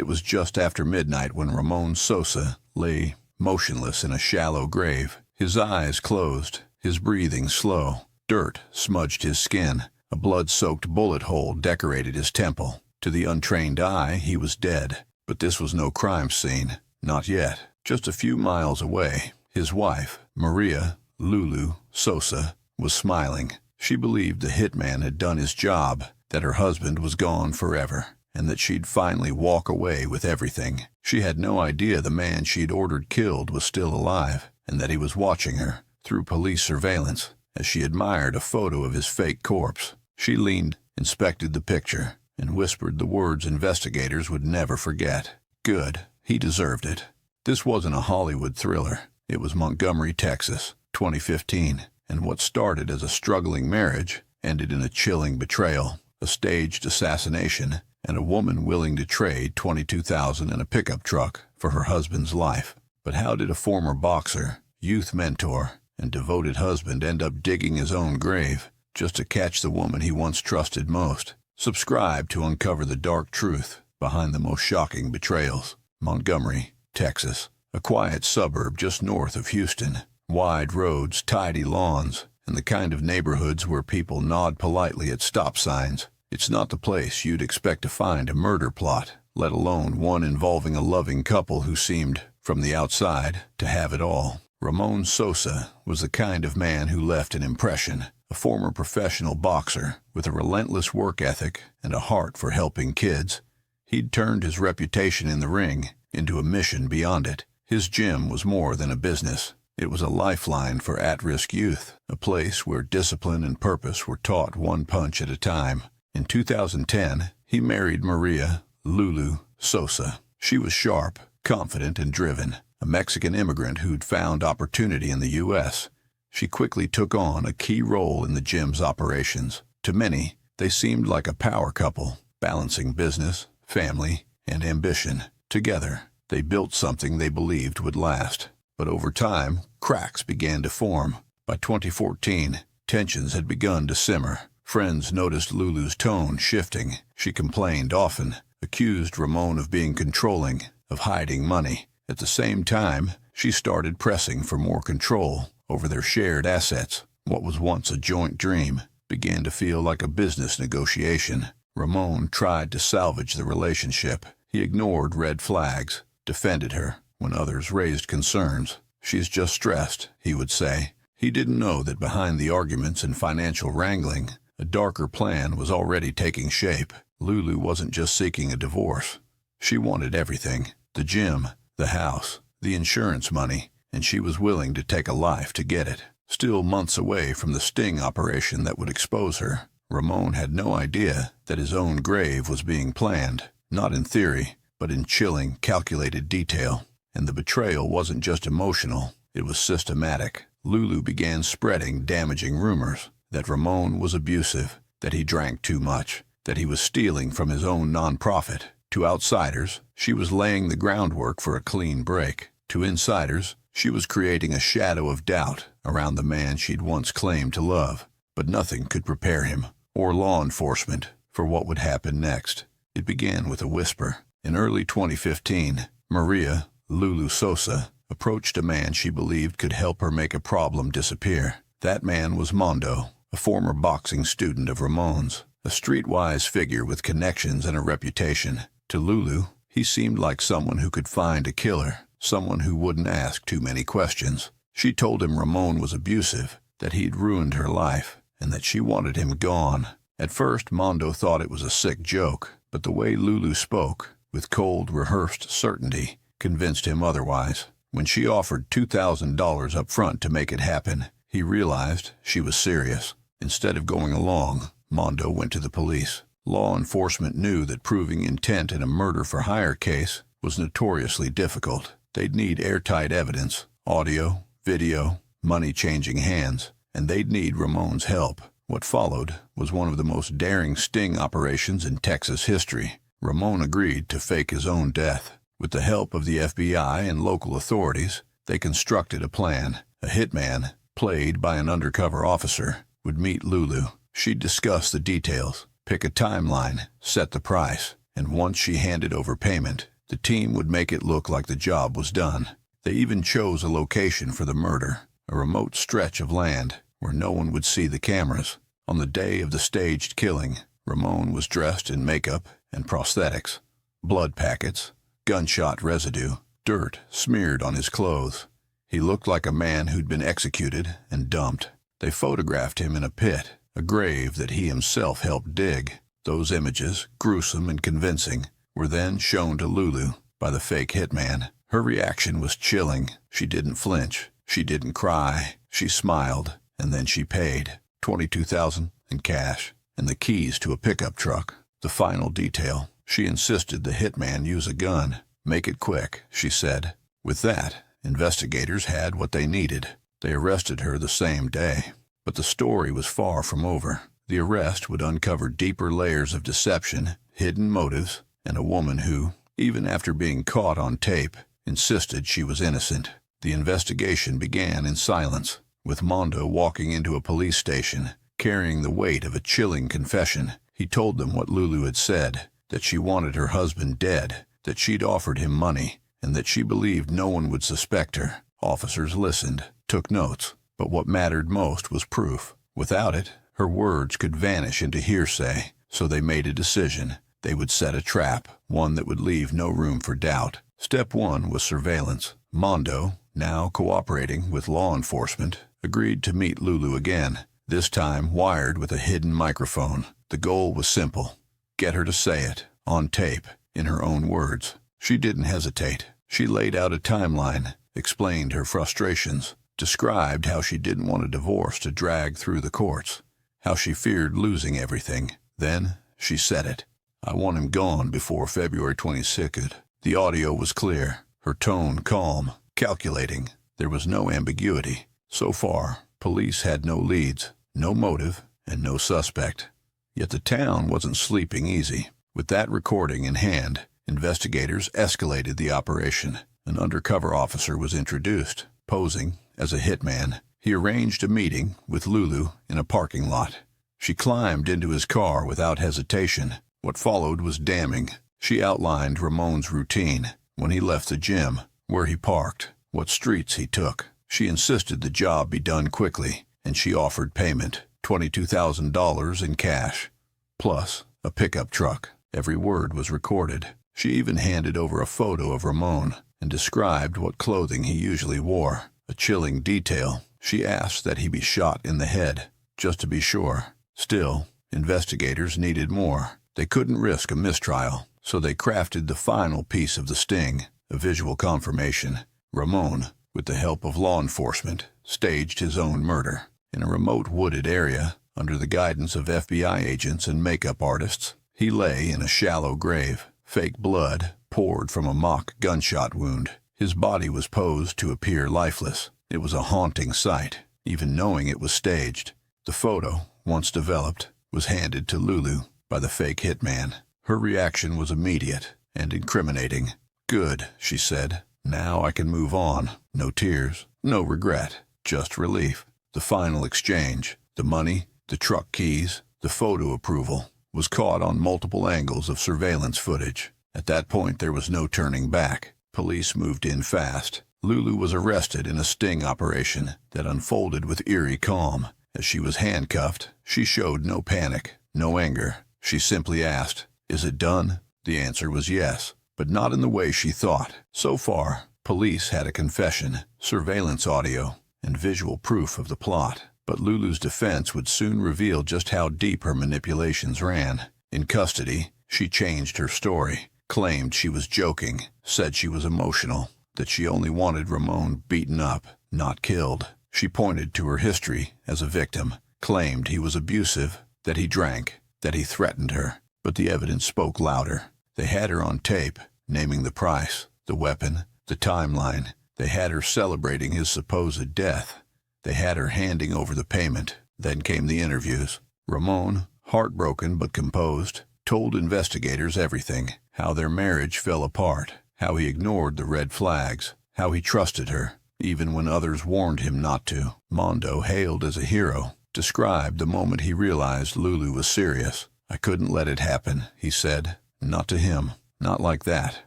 It was just after midnight when Ramon Sosa lay motionless in a shallow grave, his eyes closed, his breathing slow. Dirt smudged his skin. A blood-soaked bullet hole decorated his temple. To the untrained eye, he was dead. But this was no crime scene. Not yet. Just a few miles away, his wife, Maria Lulu Sosa, was smiling. She believed the hitman had done his job, that her husband was gone forever, and that she'd finally walk away with everything. She had no idea the man she'd ordered killed was still alive, and that he was watching her through police surveillance. As she admired a photo of his fake corpse, she leaned, inspected the picture, and whispered the words investigators would never forget. Good. He deserved it. This wasn't a Hollywood thriller. It was Montgomery, Texas, 2015, and what started as a struggling marriage ended in a chilling betrayal, a staged assassination, and a woman willing to trade $22,000 in a pickup truck for her husband's life. But how did a former boxer, youth mentor, and devoted husband end up digging his own grave just to catch the woman he once trusted most? Subscribe to uncover the dark truth behind the most shocking betrayals. Montgomery, Texas, a quiet suburb just north of Houston. Wide roads, tidy lawns, and the kind of neighborhoods where people nod politely at stop signs. It's not the place you'd expect to find a murder plot, let alone one involving a loving couple who seemed, from the outside, to have it all. Ramon Sosa was the kind of man who left an impression, a former professional boxer with a relentless work ethic and a heart for helping kids. He'd turned his reputation in the ring into a mission beyond it. His gym was more than a business. It was a lifeline for at-risk youth, a place where discipline and purpose were taught one punch at a time. In 2010, he married Maria Lulu Sosa. She was sharp, confident, and driven, a Mexican immigrant who'd found opportunity in the U.S. She quickly took on a key role in the gym's operations. To many, they seemed like a power couple, balancing business, family, and ambition. Together, they built something they believed would last. But over time, cracks began to form. By 2014, tensions had begun to simmer. Friends noticed Lulu's tone shifting. She complained often, accused Ramon of being controlling, of hiding money. At the same time, she started pressing for more control over their shared assets. What was once a joint dream began to feel like a business negotiation. Ramon tried to salvage the relationship. He ignored red flags, defended her when others raised concerns. "She's just stressed," he would say. He didn't know that behind the arguments and financial wrangling, a darker plan was already taking shape. Lulu wasn't just seeking a divorce. She wanted everything: the gym, the house, the insurance money, and she was willing to take a life to get it. Still months away from the sting operation that would expose her, Ramon had no idea that his own grave was being planned, not in theory, but in chilling, calculated detail. And the betrayal wasn't just emotional, it was systematic. Lulu began spreading damaging rumors that Ramon was abusive, that he drank too much, that he was stealing from his own nonprofit. To outsiders, she was laying the groundwork for a clean break. To insiders, she was creating a shadow of doubt around the man she'd once claimed to love. But nothing could prepare him, or law enforcement, for what would happen next. It began with a whisper. In early 2015, Maria Lulu Sosa approached a man she believed could help her make a problem disappear. That man was Mondo, a former boxing student of Ramon's, a streetwise figure with connections and a reputation. To Lulu, he seemed like someone who could find a killer, someone who wouldn't ask too many questions. She told him Ramon was abusive, that he'd ruined her life, and that she wanted him gone. At first, Mondo thought it was a sick joke, but the way Lulu spoke, with cold, rehearsed certainty, convinced him otherwise. When she offered $2,000 up front to make it happen, he realized she was serious. Instead of going along, Mondo went to the police. Law enforcement knew that proving intent in a murder-for-hire case was notoriously difficult. They'd need airtight evidence, audio, video, money changing hands, and they'd need Ramon's help. What followed was one of the most daring sting operations in Texas history. Ramon agreed to fake his own death. With the help of the FBI and local authorities, they constructed a plan. A hitman, played by an undercover officer, would meet Lulu. She'd discuss the details, pick a timeline, set the price. and once she handed over payment, the team would make it look like the job was done. They even chose a location for the murder, a remote stretch of land where no one would see the cameras. On the day of the staged killing, Ramon was dressed in makeup and prosthetics. Blood packets, gunshot residue, dirt smeared on his clothes. He looked like a man who'd been executed and dumped. They photographed him in a pit, a grave that he himself helped dig. Those images, gruesome and convincing, were then shown to Lulu by the fake hitman. Her reaction was chilling. She didn't flinch. She didn't cry. She smiled, and then she paid $22,000 in cash and the keys to a pickup truck. The final detail. She insisted the hitman use a gun. "Make it quick," she said. With that, investigators had what they needed. They arrested her the same day. But the story was far from over. The arrest would uncover deeper layers of deception, hidden motives, and a woman who, even after being caught on tape, insisted she was innocent. The investigation began in silence, with Mondo walking into a police station, carrying the weight of a chilling confession. He told them what Lulu had said, that she wanted her husband dead, that she'd offered him money, and that she believed no one would suspect her. Officers listened, took notes, but what mattered most was proof. Without it, her words could vanish into hearsay, so they made a decision. They would set a trap, one that would leave no room for doubt. Step one was surveillance. Mondo, now cooperating with law enforcement, agreed to meet Lulu again, this time wired with a hidden microphone. The goal was simple. Get her to say it, on tape, in her own words. She didn't hesitate. She laid out a timeline, explained her frustrations, described how she didn't want a divorce to drag through the courts, how she feared losing everything. Then she said it. "I want him gone before February 22nd. The audio was clear, her tone calm, calculating. There was no ambiguity. So far, police had no leads, no motive, and no suspect. Yet the town wasn't sleeping easy. With that recording in hand, investigators escalated the operation. An undercover officer was introduced, posing as a hitman. He arranged a meeting with Lulu in a parking lot. She climbed into his car without hesitation. What followed was damning. She outlined Ramon's routine, when he left the gym, where he parked, what streets he took. She insisted the job be done quickly, and she offered payment, $22,000 in cash, plus a pickup truck. Every word was recorded. She even handed over a photo of Ramon and described what clothing he usually wore. A chilling detail. She asked that he be shot in the head, just to be sure. Still, investigators needed more. They couldn't risk a mistrial, so they crafted the final piece of the sting, a visual confirmation. Ramon, with the help of law enforcement, staged his own murder. In a remote wooded area, under the guidance of FBI agents and makeup artists, he lay in a shallow grave. Fake blood poured from a mock gunshot wound. His body was posed to appear lifeless. It was a haunting sight, even knowing it was staged. The photo, once developed, was handed to Lulu by the fake hitman. Her reaction was immediate and incriminating. "Good," she said. "Now I can move on. No tears, no regret, just relief." The final exchange, the money, the truck keys, the photo approval, was caught on multiple angles of surveillance footage. At that point, there was no turning back. Police moved in fast. Lulu was arrested in a sting operation that unfolded with eerie calm. As she was handcuffed, she showed no panic, no anger. She simply asked, "Is it done?" The answer was yes, but not in the way she thought. So far, police had a confession, surveillance audio, and visual proof of the plot. But Lulu's defense would soon reveal just how deep her manipulations ran. In custody, she changed her story, claimed she was joking, said she was emotional, that she only wanted Ramon beaten up, not killed. She pointed to her history as a victim, claimed he was abusive, that he drank, that he threatened her. But the evidence spoke louder. They had her on tape, naming the price, the weapon, the timeline. They had her celebrating his supposed death. They had her handing over the payment. Then came the interviews. Ramon, heartbroken but composed, told investigators everything, how their marriage fell apart, how he ignored the red flags, how he trusted her, even when others warned him not to. Mondo, hailed as a hero, described the moment he realized Lulu was serious. "I couldn't let it happen," he said. Not to him. Not like that.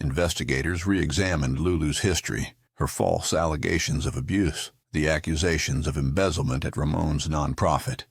Investigators re-examined Lulu's history, her false allegations of abuse, the accusations of embezzlement at Ramon's nonprofit,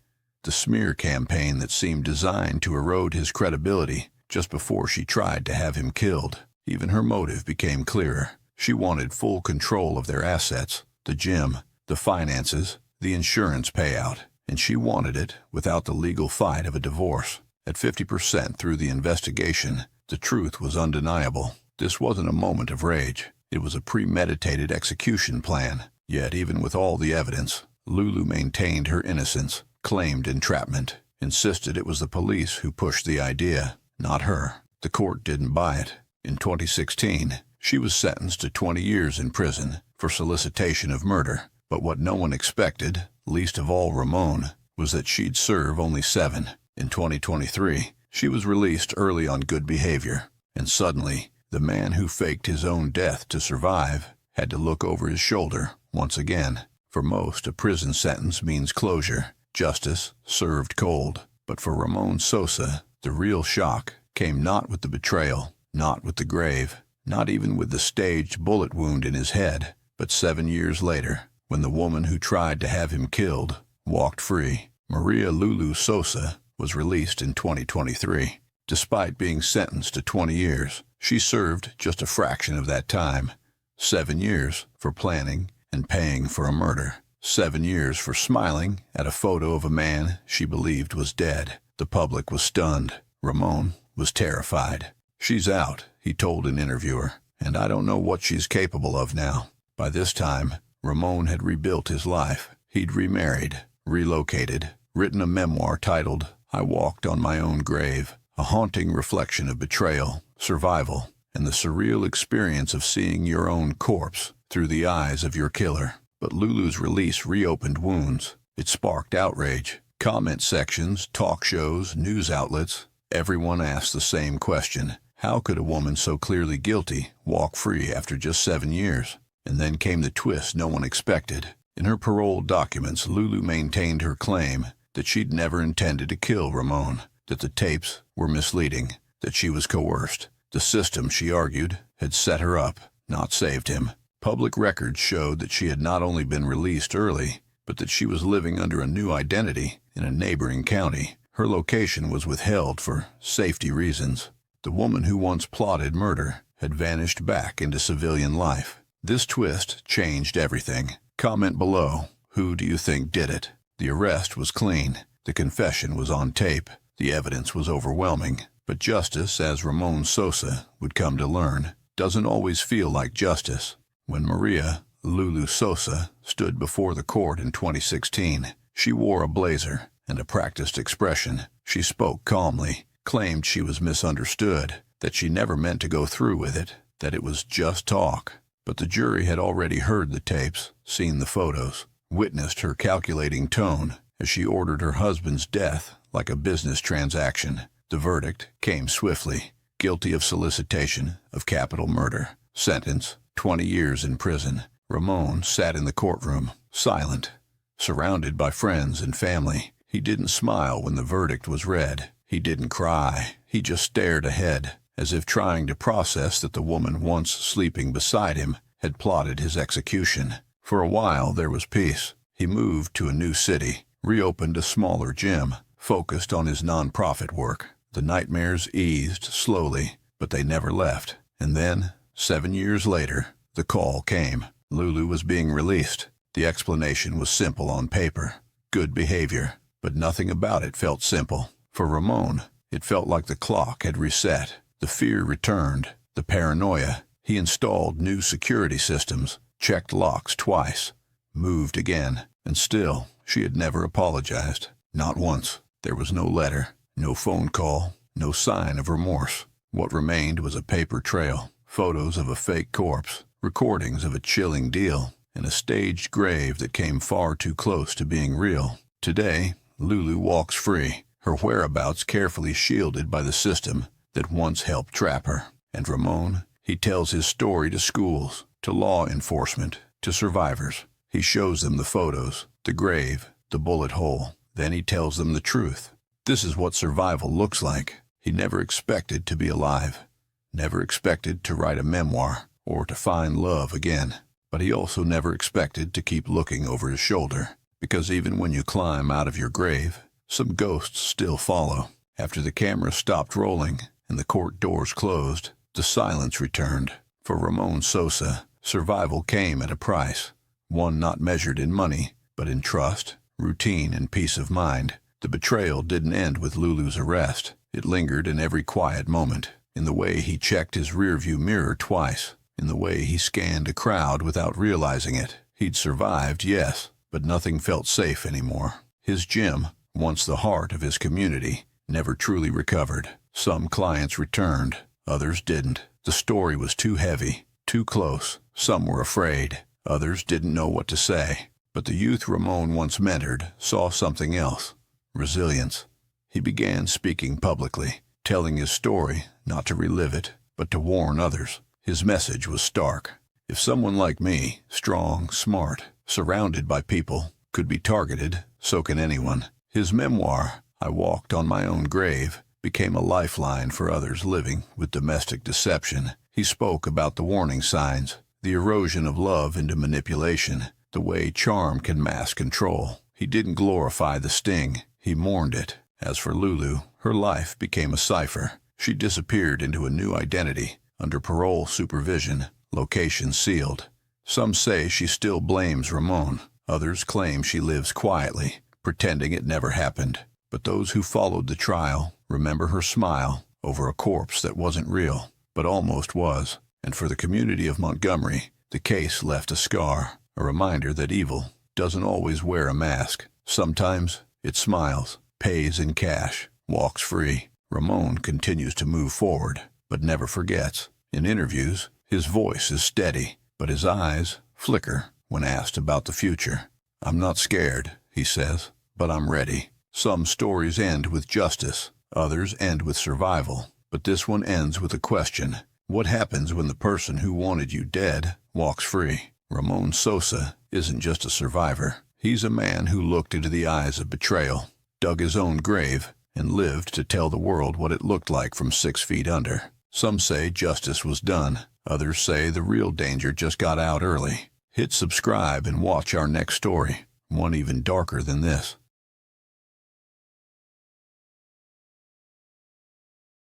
the smear campaign that seemed designed to erode his credibility just before she tried to have him killed. Even her motive became clearer. She wanted full control of their assets, the gym, the finances, the insurance payout, and she wanted it without the legal fight of a divorce. At 50% through the investigation, the truth was undeniable. This wasn't a moment of rage. It was a premeditated execution plan. Yet even with all the evidence, Lulu maintained her innocence, claimed entrapment, insisted it was the police who pushed the idea, not her. The court didn't buy it. In 2016, she was sentenced to 20 years in prison for solicitation of murder. But what no one expected, least of all Ramon, was that she'd serve only 7. In 2023, she was released early on good behavior, and suddenly, the man who faked his own death to survive had to look over his shoulder once again. For most, a prison sentence means closure, justice served cold. But for Ramon Sosa, the real shock came not with the betrayal, not with the grave, not even with the staged bullet wound in his head, but 7 years later, when the woman who tried to have him killed walked free. Maria Lulu Sosa was released in 2023. Despite being sentenced to 20 years, she served just a fraction of that time. 7 years for planning and paying for a murder. 7 years for smiling at a photo of a man she believed was dead. The public was stunned. Ramon was terrified. "She's out," he told an interviewer, "and I don't know what she's capable of now." By this time, Ramon had rebuilt his life. He'd remarried, relocated, written a memoir titled "I Walked on My Own Grave," a haunting reflection of betrayal, survival, and the surreal experience of seeing your own corpse through the eyes of your killer. But Lulu's release reopened wounds. It sparked outrage. Comment sections, talk shows, news outlets, everyone asked the same question. How could a woman so clearly guilty walk free after just 7 years? And then came the twist no one expected. In her parole documents, Lulu maintained her claim that she'd never intended to kill Ramon, that the tapes were misleading, that she was coerced. The system, she argued, had set her up, not saved him. Public records showed that she had not only been released early, but that she was living under a new identity in a neighboring county. Her location was withheld for safety reasons. The woman who once plotted murder had vanished back into civilian life. This twist changed everything. Comment below, who do you think did it? The arrest was clean. The confession was on tape. The evidence was overwhelming. But justice, as Ramon Sosa would come to learn, doesn't always feel like justice. When Maria Lulu Sosa stood before the court in 2016, she wore a blazer and a practiced expression. She spoke calmly, claimed she was misunderstood, that she never meant to go through with it, that it was just talk. But the jury had already heard the tapes, seen the photos, witnessed her calculating tone as she ordered her husband's death like a business transaction. The verdict came swiftly. Guilty of solicitation of capital murder. Sentence, 20 years in prison. Ramon sat in the courtroom, silent, surrounded by friends and family. He didn't smile when the verdict was read. He didn't cry. He just stared ahead, as if trying to process that the woman once sleeping beside him had plotted his execution. For a while there was peace. He moved to a new city, reopened a smaller gym, focused on his nonprofit work. The nightmares eased slowly, but they never left. And then, 7 years later, the call came. Lulu was being released. The explanation was simple on paper. Good behavior. But nothing about it felt simple. For Ramon, it felt like the clock had reset. The fear returned. The paranoia. He installed new security systems, checked locks twice, moved again. And still, she had never apologized. Not once. There was no letter, no phone call, no sign of remorse. What remained was a paper trail, photos of a fake corpse, recordings of a chilling deal, and a staged grave that came far too close to being real. Today, Lulu walks free, her whereabouts carefully shielded by the system that once helped trap her. And Ramon, he tells his story to schools, to law enforcement, to survivors. He shows them the photos, the grave, the bullet hole. Then he tells them the truth. This is what survival looks like. He never expected to be alive, never expected to write a memoir or to find love again. But he also never expected to keep looking over his shoulder, because even when you climb out of your grave, some ghosts still follow. After the camera stopped rolling and the court doors closed, the silence returned. For Ramon Sosa, survival came at a price, one not measured in money, but in trust, routine, and peace of mind. The betrayal didn't end with Lulu's arrest. It lingered in every quiet moment, in the way he checked his rearview mirror twice, in the way he scanned a crowd without realizing it. He'd survived, yes, but nothing felt safe anymore. His gym, once the heart of his community, never truly recovered. Some clients returned, others didn't. The story was too heavy, too close. Some were afraid, others didn't know what to say. But the youth Ramon once mentored saw something else: resilience. He began speaking publicly, telling his story, not to relive it, but to warn others. His message was stark. If someone like me, strong, smart, surrounded by people, could be targeted, so can anyone. His memoir, I Walked on My Own Grave, became a lifeline for others living with domestic deception. He spoke about the warning signs, the erosion of love into manipulation, the way charm can mask control. He didn't glorify the sting, he mourned it. As for Lulu, her life became a cipher. She disappeared into a new identity, under parole supervision, location sealed. Some say she still blames Ramon. Others claim she lives quietly, pretending it never happened. But those who followed the trial remember her smile over a corpse that wasn't real, but almost was. And for the community of Montgomery, the case left a scar, a reminder that evil doesn't always wear a mask. Sometimes it smiles, pays in cash, walks free. Ramon continues to move forward, but never forgets. In interviews, his voice is steady, but his eyes flicker when asked about the future. "I'm not scared," he says, "but I'm ready." Some stories end with justice, others end with survival, but this one ends with a question. What happens when the person who wanted you dead walks free? Ramon Sosa isn't just a survivor. He's a man who looked into the eyes of betrayal, dug his own grave, and lived to tell the world what it looked like from 6 feet under. Some say justice was done. Others say the real danger just got out early. Hit subscribe and watch our next story, one even darker than this.